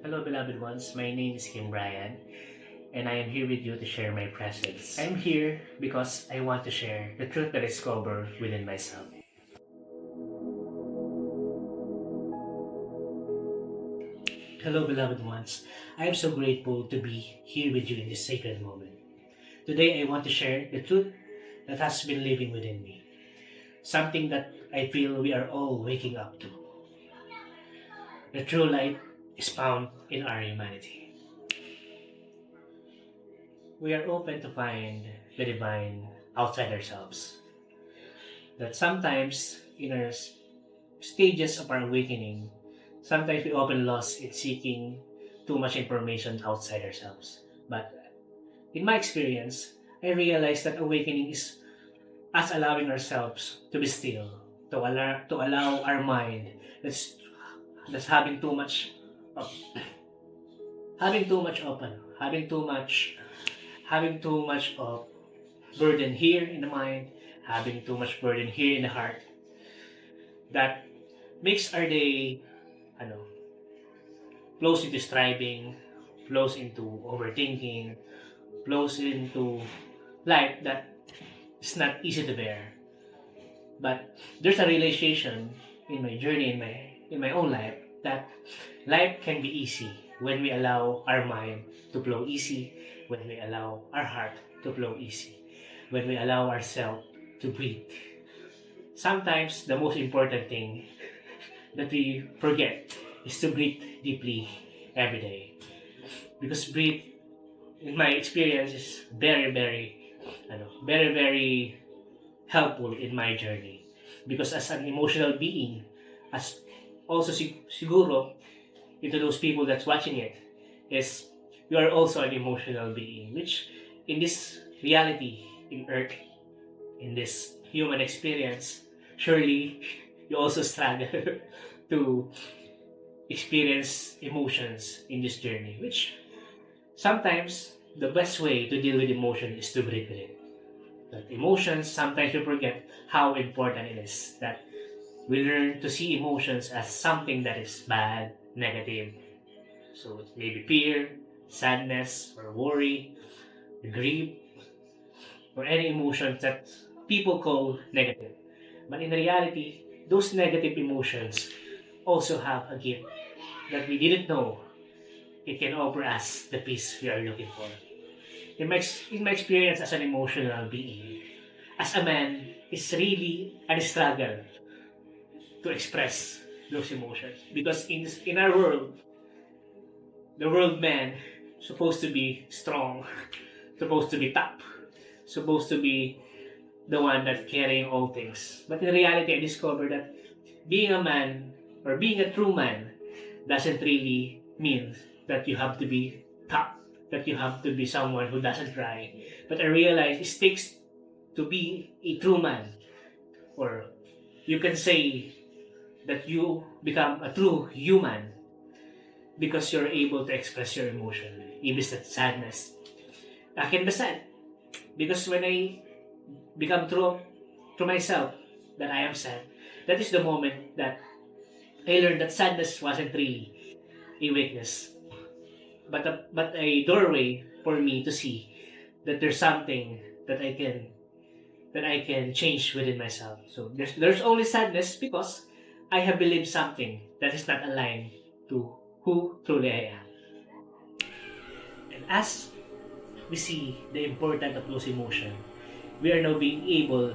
Hello, beloved ones. My name is Kim Brian, and I am here with you to share my presence. I'm here because I want to share the truth that I discover within myself. Hello, beloved ones. I am so grateful to be here with you in this sacred moment. Today, I want to share the truth that has been living within me. Something that I feel we are all waking up to. The true light is found in our humanity. We are open to find the divine outside ourselves. That sometimes in our stages of our awakening, sometimes we often lost in seeking too much information outside ourselves. But in my experience, I realized that awakening is us allowing ourselves to be still, to allow our mind that's having too much of having too much open, having too much of burden here in the mind, having too much burden here in the heart, that makes our day ano, flows into striving, flows into overthinking, flows into life that is not easy to bear. But there's a realization in my journey, in my own life, that life can be easy when we allow our mind to flow easy, when we allow our heart to flow easy, when we allow ourselves to breathe. Sometimes the most important thing that we forget is to breathe deeply every day. Because breathe, in my experience, is very helpful in my journey. Because as an emotional being, as also siguro into those people that's watching it, is you are also an emotional being, which in this reality, in Earth, in this human experience, surely you also struggle to experience emotions in this journey, which sometimes the best way to deal with emotion is to breathe with it. That emotions, sometimes we forget how important it is that we learn to see emotions as something that is bad, negative. So it may be fear, sadness, or worry, grief, or any emotions that people call negative. But in reality, those negative emotions also have a gift that we didn't know it can offer us the peace we are looking for. In my experience as an emotional being, as a man, it's really a struggle to express those emotions. Because in our world, the world man supposed to be strong, supposed to be tough, supposed to be the one that carrying all things. But in reality, I discovered that being a man or being a true man doesn't really mean that you have to be tough, that you have to be someone who doesn't cry. But I realized it takes to be a true man, or you can say that you become a true human because you're able to express your emotion, even that sadness. I can be sad because when I become true to myself that I am sad, that is the moment that I learned that sadness wasn't really a weakness, but a doorway for me to see that there's something that I can change within myself. So there's only sadness because I have believed something that is not aligned to who truly I am. And as we see the importance of those emotions, we are now being able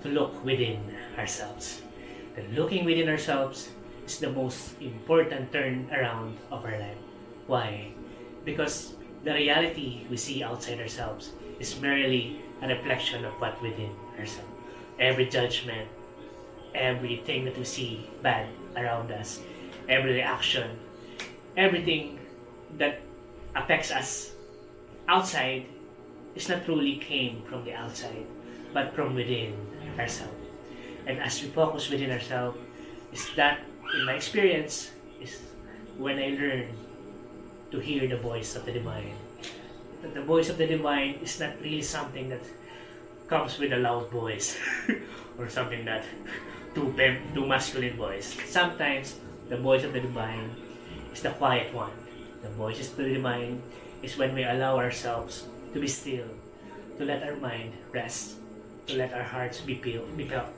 to look within ourselves. And looking within ourselves is the most important turnaround of our life. Why? Because the reality we see outside ourselves is merely a reflection of what within ourselves. Every judgment, everything that we see bad around us, every reaction, everything that affects us outside is not truly came from the outside, but from within ourselves. And as we focus within ourselves, is that, in my experience, is when I learn to hear the voice of the divine. That the voice of the divine is not really something that comes with a loud voice or something that too masculine voice. Sometimes the voice of the divine is the quiet one. The voices of the divine is when we allow ourselves to be still, to let our mind rest, to let our hearts be felt.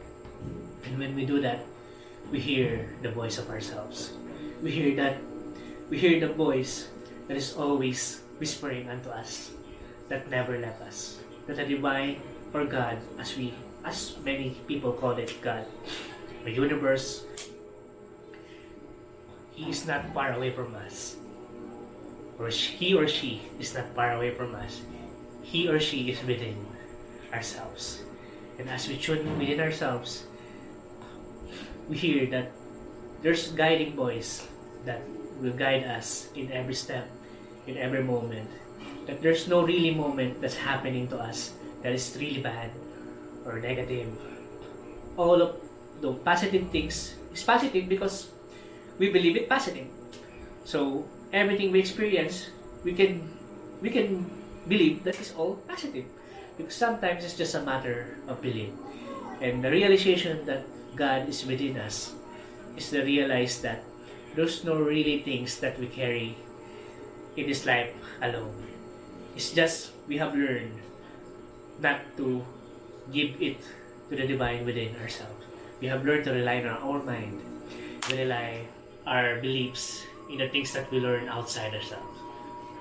And when we do that, we hear the voice of ourselves. We hear the voice that is always whispering unto us, that never left us. That the divine or God, as many people call it God, the universe, He is not far away from us. Or he or she is not far away from us. He or she is within ourselves. And as we tune within ourselves, we hear that there's guiding voice that will guide us in every step, in every moment. That there's no really moment that's happening to us that is really bad or negative. All of the positive things is positive because we believe it positive. So everything we experience, we can believe that is all positive. Because sometimes it's just a matter of belief. And the realization that God is within us is to realize that there's no really things that we carry in this life alone. It's just we have learned not to give it to the divine within ourselves. We have learned to rely on our own mind. We rely our beliefs in the things that we learn outside ourselves.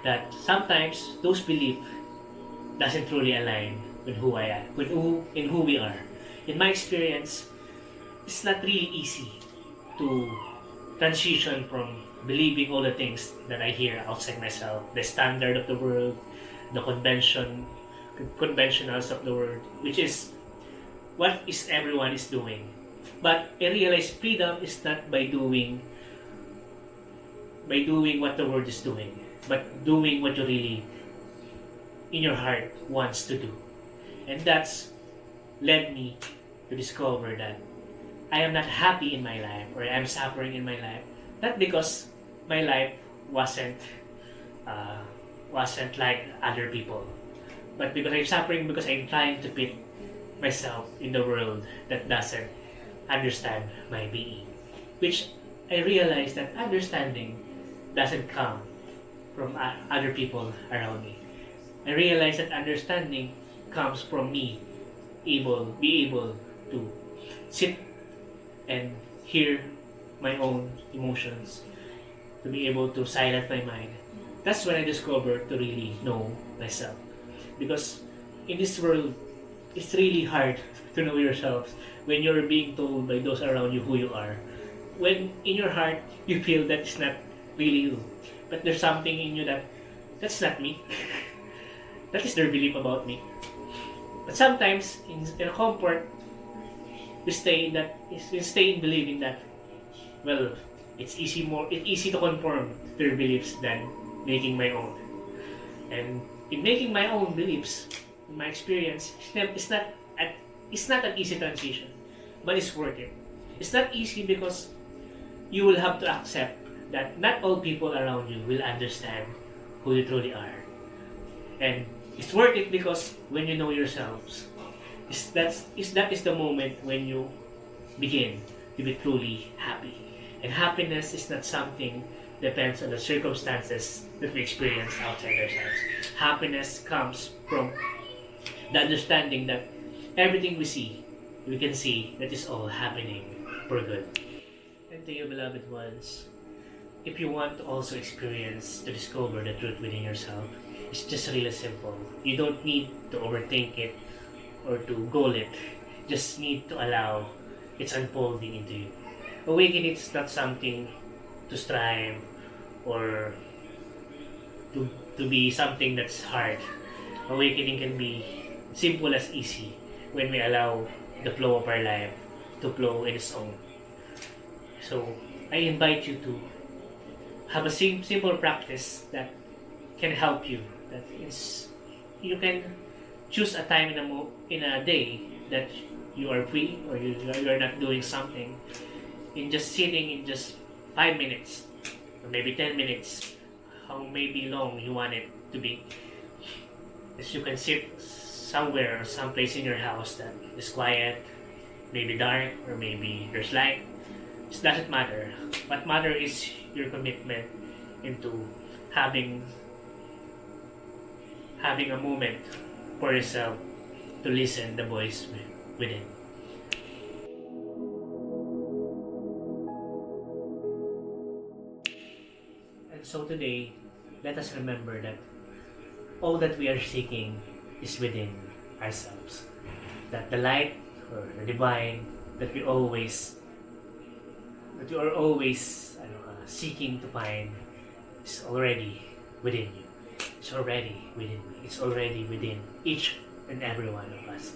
That sometimes those beliefs doesn't truly align with who I am, with who we are. In my experience, it's not really easy to transition from believing all the things that I hear outside myself, the standard of the world, the conventionals of the world, which is what is everyone is doing. But I realize freedom is not by doing what the world is doing, but doing what you really in your heart wants to do. And that's led me to discover that I am not happy in my life or I am suffering in my life, not because my life wasn't like other people, but because I'm suffering because I'm trying to fit myself in the world that doesn't understand my being. Which I realize that understanding doesn't come from other people around me. I realize that understanding comes from me be able to sit and hear my own emotions, to be able to silence my mind. That's when I discovered to really know myself. Because in this world, it's really hard to know yourself when you're being told by those around you who you are. When in your heart, you feel that it's not really you. But there's something in you that's not me. That is their belief about me. But sometimes, in comfort, we stay in believing that, well, it's easy to conform to their beliefs than making my own. And in making my own beliefs, in my experience, it's not an easy transition, but it's worth it. It's not easy because you will have to accept that not all people around you will understand who you truly are. And it's worth it because when you know yourselves, that is the moment when you begin to be truly happy. And happiness is not something depends on the circumstances that we experience outside ourselves. Happiness comes from the understanding that everything we can see that is all happening for good. And to you, beloved ones, if you want to also experience to discover the truth within yourself, it's just really simple. You don't need to overthink it or to goal it. Just need to allow its unfolding into you. Awakening is not something to strive or to be something that's hard. Awakening can be simple as easy when we allow the flow of our life to flow in its own. So I invite you to have a simple practice that can help you. That is, you can choose a time in a day that you are free or you are not doing something, in just sitting in just 5 minutes or maybe 10 minutes, how maybe long you want it to be. As you can sit somewhere or someplace in your house that is quiet, maybe dark or maybe there's light. It doesn't matter. What matters is your commitment into having having a moment for yourself to listen the voice within. And so today, let us remember that all that we are seeking is within ourselves. That the light or the divine that we are always seeking to find is already within you. It's already within me. It's already within each and every one of us.